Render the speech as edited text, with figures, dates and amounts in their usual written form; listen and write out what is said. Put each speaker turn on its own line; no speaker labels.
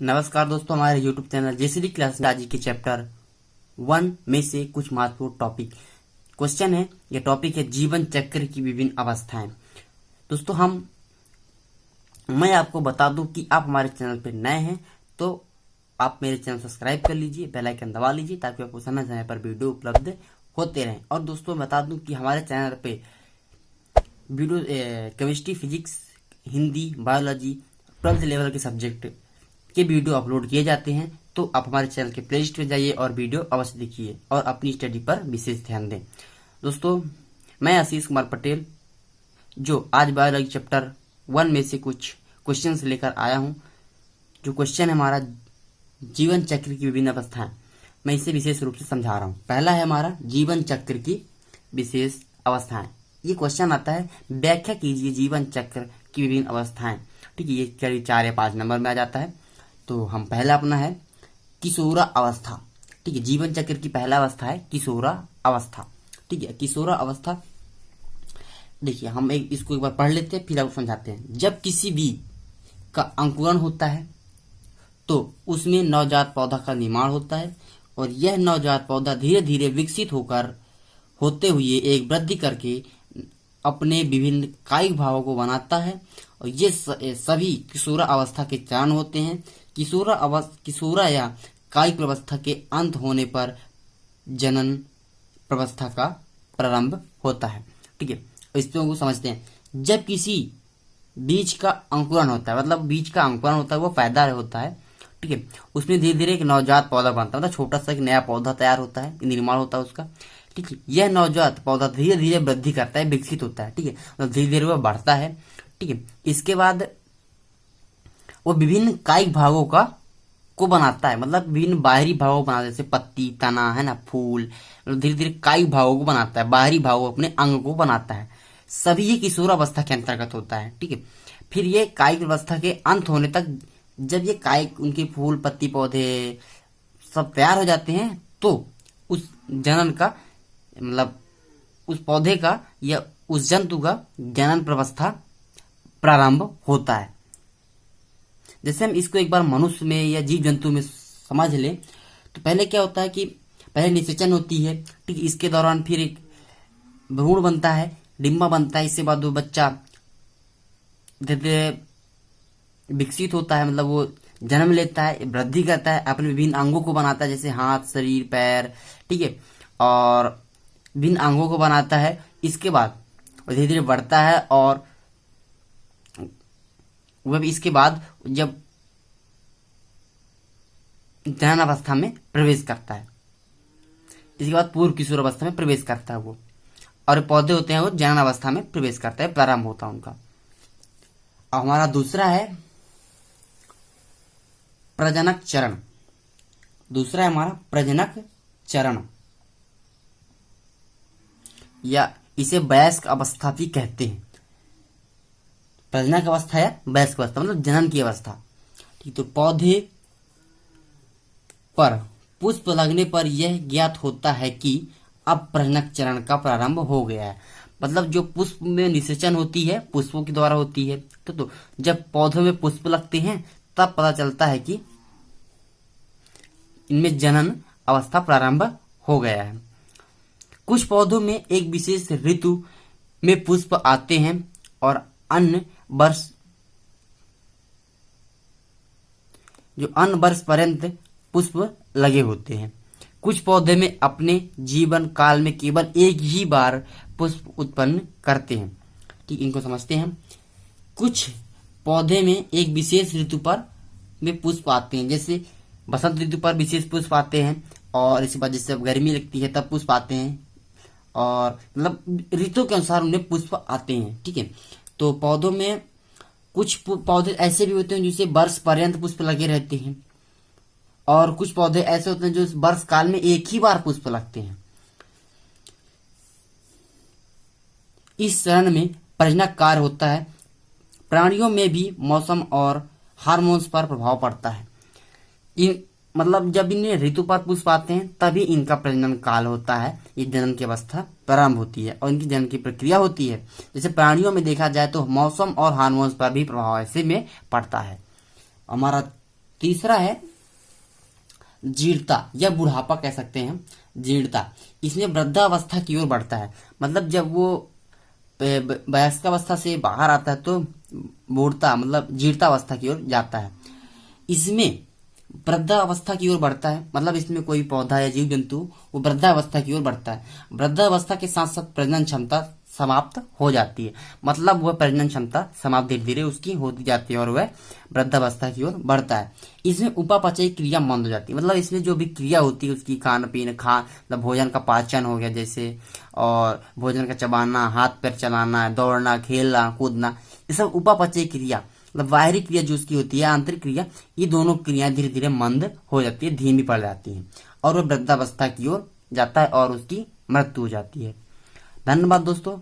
नमस्कार दोस्तों, हमारे YouTube चैनल जेसीडी क्लास में आज के चैप्टर 1 में से कुछ महत्वपूर्ण टॉपिक क्वेश्चन है। यह टॉपिक है जीवन चक्र की विभिन्न अवस्थाएं। दोस्तों मैं आपको बता दूं कि आप हमारे चैनल पर नए हैं तो आप मेरे चैनल सब्सक्राइब कर लीजिए, बेल आइकन दबा लीजिए ताकि आपको समय समय पर वीडियो उपलब्ध होते रहें। और दोस्तों बता दूं कि हमारे चैनल पे video chemistry, physics, Hindi, biology 12th level के सब्जेक्ट के वीडियो अपलोड किए जाते हैं। तो आप हमारे चैनल के प्ले लिस्ट में जाइए और वीडियो अवश्य देखिए और अपनी स्टडी पर विशेष ध्यान दें। दोस्तों मैं आशीष कुमार पटेल जो आज बायोलॉजी चैप्टर 1 में से कुछ क्वेश्चंस लेकर आया हूं। जो क्वेश्चन है हमारा जीवन चक्र की विभिन्न अवस्थाएं, मैं इसे विशेष रूप से समझा रहा हूं। पहला है हमारा जीवन चक्र की विशेष अवस्थाएं। ये क्वेश्चन आता है व्याख्या कीजिए जीवन चक्र की विभिन्न अवस्थाएं। ठीक है, ये करीब 4 या 5 नंबर में आ जाता है। तो हम पहला अपना है किशोरा अवस्था। ठीक है, जीवन चक्र की पहला अवस्था है किशोरा अवस्था। ठीक है, किशोरा अवस्था देखिए हम इसको एक बार पढ़ लेते हैं फिर आपको समझाते हैं। जब किसी बीज का अंकुरण होता है तो उसमें नवजात पौधा का निर्माण होता है और यह नवजात पौधा धीरे धीरे विकसित होते हुए एक वृद्धि करके अपने विभिन्न कायिक भावों को बनाता है और ये सभी किशोरा अवस्था के चरण होते हैं। किशोरा या कायिक अवस्था के अंत होने पर जनन प्रवस्था का प्रारंभ होता है। ठीक है, इसको समझते हैं। जब किसी बीज का अंकुरण होता है, मतलब बीज का अंकुरण होता है, वो पैदा होता है। ठीक है, उसमें धीरे धीरे एक नवजात पौधा बनता है, मतलब छोटा सा एक नया पौधा तैयार होता है, निर्माण होता है उसका। ठीक है, यह नवजात पौधा धीरे धीरे वृद्धि करता है, विकसित होता है। ठीक है, मतलब धीरे धीरे वह बढ़ता है। ठीक है, इसके बाद वो विभिन्न कायिक भागों को बनाता है, मतलब विभिन्न बाहरी भागों को बनाता है, जैसे पत्ती, तना है ना, फूल। मतलब धीरे धीरे कायिक भागों को बनाता है, बाहरी भागों अपने अंग को बनाता है। सभी ये किशोरावस्था के अंतर्गत होता है। ठीक है, फिर ये कायिक अवस्था के अंत होने तक जब ये कायिक उनके फूल, पत्ती, पौधे सब तैयार हो जाते हैं तो उस जनन का मतलब उस पौधे का या उस जंतु का जनन प्रवस्था प्रारंभ होता है। जैसे हम इसको एक बार मनुष्य में या जीव जंतु में समझ ले तो पहले क्या होता है कि पहले निषेचन होती है। ठीक, इसके दौरान फिर एक भ्रूण बनता है, डिम्बा बनता है। इसके बाद वो बच्चा धीरे धीरे विकसित होता है, मतलब वो जन्म लेता है, वृद्धि करता है, अपने विभिन्न अंगों को बनाता है, जैसे हाथ, शरीर, पैर। ठीक है, और विभिन्न अंगों को बनाता है। इसके बाद धीरे धीरे बढ़ता है और वह इसके बाद जब जनन अवस्था में प्रवेश करता है, इसके बाद पूर्व किशोर अवस्था में प्रवेश करता है वो, और पौधे होते हैं वो जनन अवस्था में प्रवेश करता है, प्रारंभ होता है उनका। और हमारा दूसरा है प्रजनक चरण। दूसरा है हमारा प्रजनक चरण या इसे वयस्क अवस्था भी कहते हैं। प्रजनक अवस्था या वयस्क अवस्था मतलब जनन की अवस्था। ठीक, तो पौधे पर पुष्प लगने पर यह ज्ञात होता है कि अब प्रजनक चरण का प्रारंभ हो गया है। मतलब जो पुष्प में निषेचन होती है पुष्पों के द्वारा होती है, तो जब पौधों में पुष्प लगते हैं तब पता चलता है कि इनमें जनन अवस्था प्रारंभ हो गया है। कुछ पौधों में एक विशेष ऋतु में पुष्प आते हैं और अन्य वर्ष पर्यंत पुष्प लगे होते हैं। कुछ पौधे में अपने जीवन काल में केवल एक ही बार पुष्प उत्पन्न करते हैं। ठीक, इनको समझते हैं। कुछ पौधे में एक विशेष ऋतु पर में पुष्प आते हैं, जैसे बसंत ऋतु पर विशेष पुष्प आते हैं, और इसके बाद जैसे गर्मी लगती है तब पुष्प आते हैं, और मतलब ऋतु के अनुसार उन्हें पुष्प आते हैं। ठीक है, तो पौधों में कुछ पौधे ऐसे भी होते हैं जिसे वर्ष पर्यंत पुष्प लगे रहते हैं, और कुछ पौधे ऐसे होते हैं जो वर्ष काल में एक ही बार पुष्प लगते हैं। इस चरण में प्रजनक कार्य होता है। प्राणियों में भी मौसम और हार्मोन्स पर प्रभाव पड़ता है। मतलब जब इन्हें ऋतु पर पुष्प आते हैं तभी इनका प्रजनन काल होता है, ये जनन की अवस्था प्रारंभ होती है और इनकी जनन की प्रक्रिया होती है। जैसे प्राणियों में देखा जाए तो मौसम और हार्मोन्स पर भी प्रभाव ऐसे में पड़ता है। हमारा तीसरा है जीर्णता या बुढ़ापा कह सकते हैं। जीर्णता, इसमें वृद्धावस्था की ओर बढ़ता है, मतलब जब वो वयस्कावस्था से बाहर आता है तो बूढ़ता मतलब जीर्णतावस्था की ओर जाता है। इसमें वृद्धावस्था की ओर बढ़ता है, मतलब इसमें कोई पौधा या जीव जंतु वो वृद्धावस्था की ओर बढ़ता है। वृद्धावस्था के साथ साथ प्रजनन क्षमता समाप्त हो जाती है, मतलब वह प्रजनन क्षमता समाप्त धीरे धीरे उसकी होती जाती है और वह वृद्धावस्था की ओर बढ़ता है। इसमें उपापचय क्रिया मंद हो जाती है, मतलब इसमें जो भी क्रिया होती है उसकी खान पीन मतलब भोजन का पाचन हो गया जैसे, और भोजन का चबाना, हाथ पैर चलाना, दौड़ना, खेलना, कूदना, ये सब उपापचय क्रिया मतलब बाहरी क्रिया जो उसकी होती है, आंतरिक क्रिया, ये दोनों क्रियाएं धीरे धीरे मंद हो जाती है, धीमी पड़ जाती है और वह वृद्धावस्था की ओर जाता है और उसकी मृत्यु हो जाती है। धन्यवाद दोस्तों।